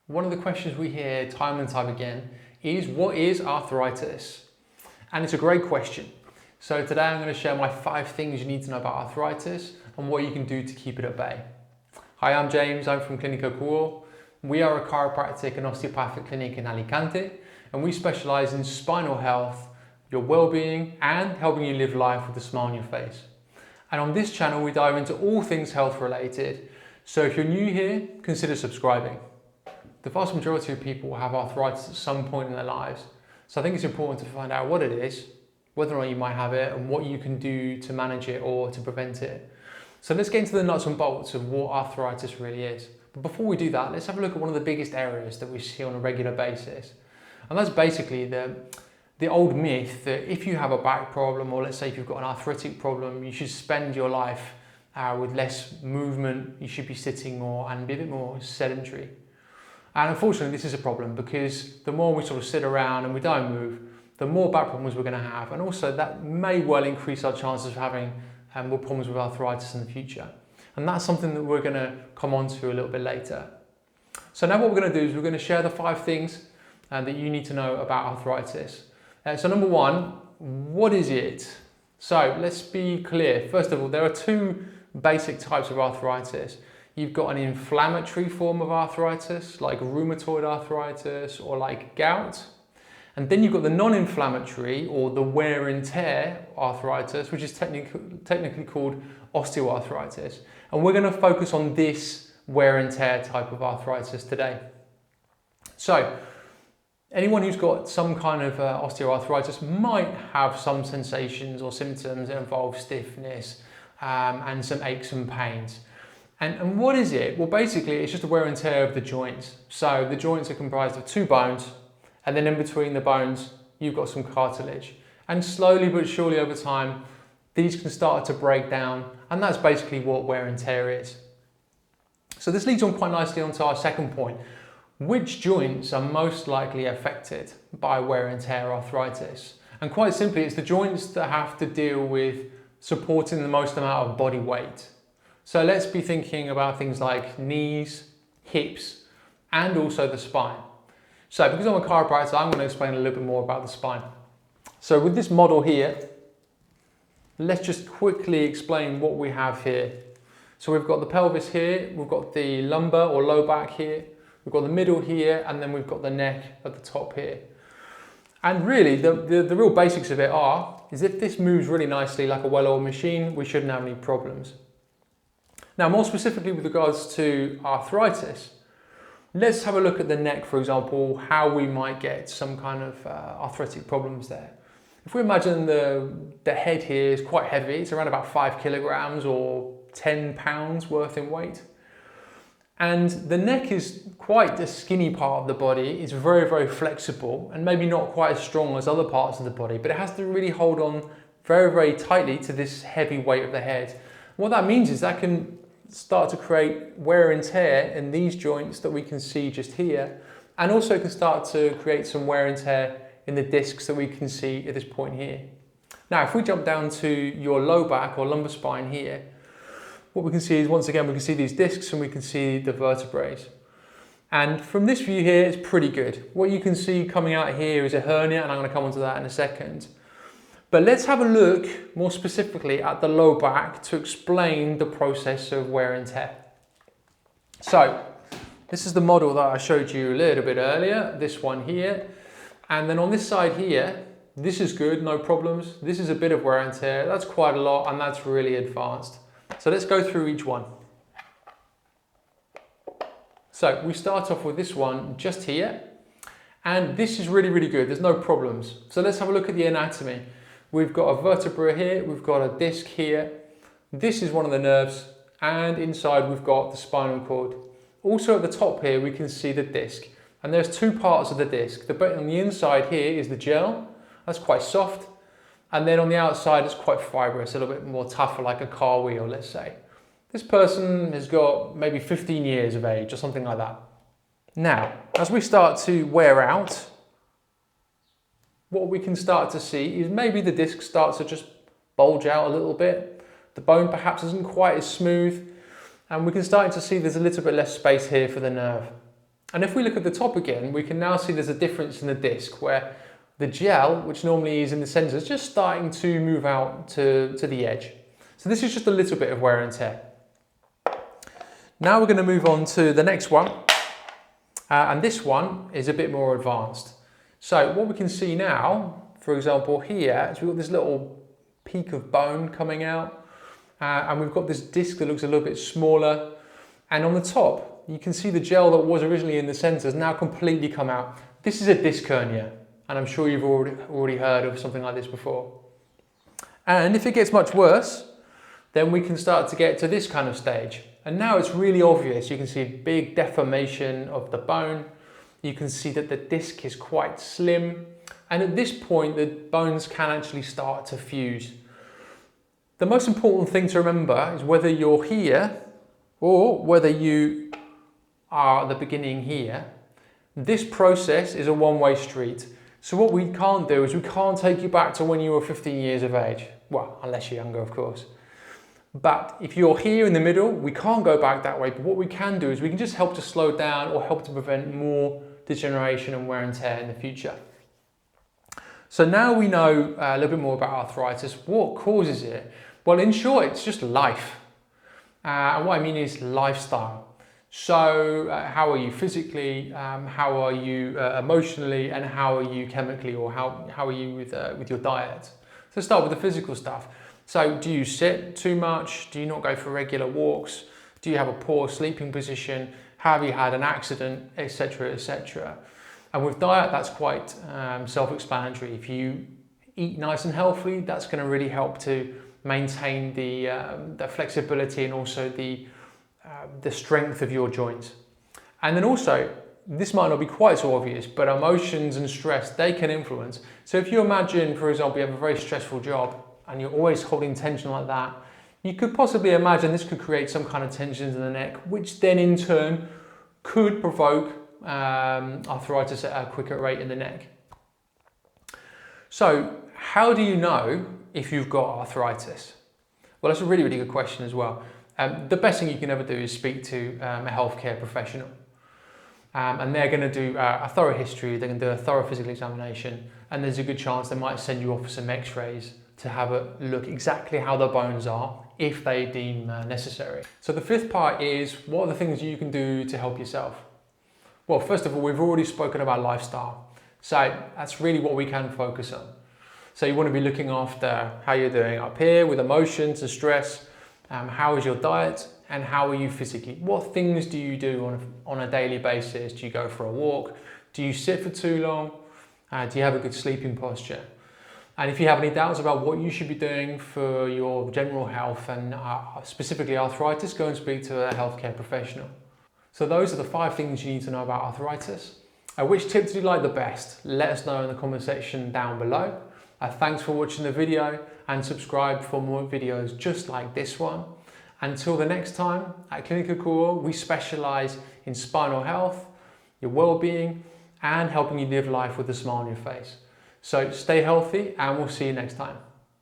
One of the questions we hear time and time again is, what is arthritis? And it's a great question. So today I'm going to share my 5 things you need to know about arthritis and what you can do to keep it at bay. Hi, I'm James, I'm from Clinica QO. We are a chiropractic and osteopathic clinic in Alicante, and we specialise in spinal health, your well-being, and helping you live life with a smile on your face. And on this channel we dive into all things health related, so if you're new here, consider subscribing. The vast majority of people have arthritis at some point in their lives, so I think it's important to find out what it is, whether or not you might have it, and what you can do to manage it or to prevent it. So let's get into the nuts and bolts of what arthritis really is. But before we do that, let's have a look at one of the biggest areas that we see on a regular basis. And that's basically the old myth that if you have a back problem, or let's say if you've got an arthritic problem, you should spend your life with less movement, you should be sitting more and be a bit more sedentary. And unfortunately, this is a problem because the more we sort of sit around and we don't move, the more back problems we're going to have. And also that may well increase our chances of having more problems with arthritis in the future. And that's something that we're going to come on to a little bit later. So now what we're going to do is we're going to share the 5 things that you need to know about arthritis. So number 1, what is it? So let's be clear. First of all, there are 2 basic types of arthritis. You've got an inflammatory form of arthritis, like rheumatoid arthritis or like gout. And then you've got the non-inflammatory or the wear and tear arthritis, which is technically called osteoarthritis. And we're going to focus on this wear and tear type of arthritis today. So anyone who's got some kind of osteoarthritis might have some sensations or symptoms that involve stiffness and some aches and pains. And what is it? Well, basically, it's just a wear and tear of the joints. So the joints are comprised of 2 bones, and then in between the bones, you've got some cartilage. And slowly but surely over time, these can start to break down, and that's basically what wear and tear is. So this leads on quite nicely onto our second point. Which joints are most likely affected by wear and tear arthritis? And quite simply, it's the joints that have to deal with supporting the most amount of body weight. So let's be thinking about things like knees, hips, and also the spine. So because I'm a chiropractor, I'm going to explain a little bit more about the spine. So with this model here, let's just quickly explain what we have here. So we've got the pelvis here, we've got the lumbar or low back here, we've got the middle here, and then we've got the neck at the top here. And really, the real basics of it is if this moves really nicely like a well-oiled machine, we shouldn't have any problems. Now, more specifically with regards to arthritis, let's have a look at the neck, for example, how we might get some kind of arthritic problems there. If we imagine the head here is quite heavy, it's around about 5 kilograms or 10 pounds worth in weight. And the neck is quite a skinny part of the body. It's very, very flexible and maybe not quite as strong as other parts of the body, but it has to really hold on very, very tightly to this heavy weight of the head. What that means is that can start to create wear and tear in these joints that we can see just here, and also can start to create some wear and tear in the discs that we can see at this point here. Now, if we jump down to your low back or lumbar spine here, what we can see is, once again, we can see these discs and we can see the vertebrae. And from this view here, it's pretty good. What you can see coming out here is a hernia, and I'm going to come onto that in a second. But let's have a look more specifically at the low back to explain the process of wear and tear. So this is the model that I showed you a little bit earlier, this one here. And then on this side here, this is good, no problems. This is a bit of wear and tear. That's quite a lot, and that's really advanced. So let's go through each one. So we start off with this one just here. And this is really, really good. There's no problems. So let's have a look at the anatomy. We've got a vertebra here, we've got a disc here. This is one of the nerves, and inside we've got the spinal cord. Also at the top here, we can see the disc. And there's 2 parts of the disc. The bit on the inside here is the gel. That's quite soft. And then on the outside, it's quite fibrous, a little bit more tougher, like a car wheel, let's say. This person has got maybe 15 years of age or something like that. Now, as we start to wear out, what we can start to see is maybe the disc starts to just bulge out a little bit. The bone perhaps isn't quite as smooth, and we can start to see there's a little bit less space here for the nerve. And if we look at the top again, we can now see there's a difference in the disc where the gel, which normally is in the centre, is just starting to move out to the edge. So this is just a little bit of wear and tear. Now we're going to move on to the next one. And this one is a bit more advanced. So what we can see now, for example here, is we've got this little peak of bone coming out. And we've got this disc that looks a little bit smaller. And on the top, you can see the gel that was originally in the centre has now completely come out. This is a disc hernia. And I'm sure you've already heard of something like this before. And if it gets much worse, then we can start to get to this kind of stage. And now it's really obvious. You can see big deformation of the bone. You can see that the disc is quite slim. And at this point, the bones can actually start to fuse. The most important thing to remember is whether you're here or whether you are at the beginning here, this process is a one-way street. So what we can't do is we can't take you back to when you were 15 years of age. Well, unless you're younger, of course. But if you're here in the middle, we can't go back that way. But what we can do is we can just help to slow down or help to prevent more degeneration and wear and tear in the future. So now we know a little bit more about arthritis. What causes it? Well, in short, it's just life. And what I mean is lifestyle. So how are you physically, how are you emotionally, and how are you chemically, or how are you with your diet? So start with the physical stuff. So do you sit too much? Do you not go for regular walks? Do you have a poor sleeping position? Have you had an accident, etc., etc.? And with diet, that's quite self-explanatory. If you eat nice and healthy, that's going to really help to maintain the flexibility and also the strength of your joints. And then also, this might not be quite so obvious, but emotions and stress, they can influence. So if you imagine, for example, you have a very stressful job and you're always holding tension like that, you could possibly imagine this could create some kind of tension in the neck, which then in turn could provoke arthritis at a quicker rate in the neck. So how do you know if you've got arthritis? Well, that's a really, really good question as well. The best thing you can ever do is speak to a healthcare professional. And they're going to do a thorough history, they're going to do a thorough physical examination, and there's a good chance they might send you off for some x-rays to have a look exactly how the bones are, if they deem necessary. So the fifth part is, what are the things you can do to help yourself? Well, first of all, we've already spoken about lifestyle. So that's really what we can focus on. So you want to be looking after how you're doing up here with emotions and stress, how is your diet, and how are you physically? What things do you do on a daily basis? Do you go for a walk? Do you sit for too long? Do you have a good sleeping posture? And if you have any doubts about what you should be doing for your general health and specifically arthritis, go and speak to a healthcare professional. So those are the 5 things you need to know about arthritis. Which tip did you like the best? Let us know in the comment section down below. Thanks for watching the video, and subscribe for more videos just like this one. Until the next time, at Clinica QO, we specialise in spinal health, your well-being, and helping you live life with a smile on your face. So stay healthy, and we'll see you next time.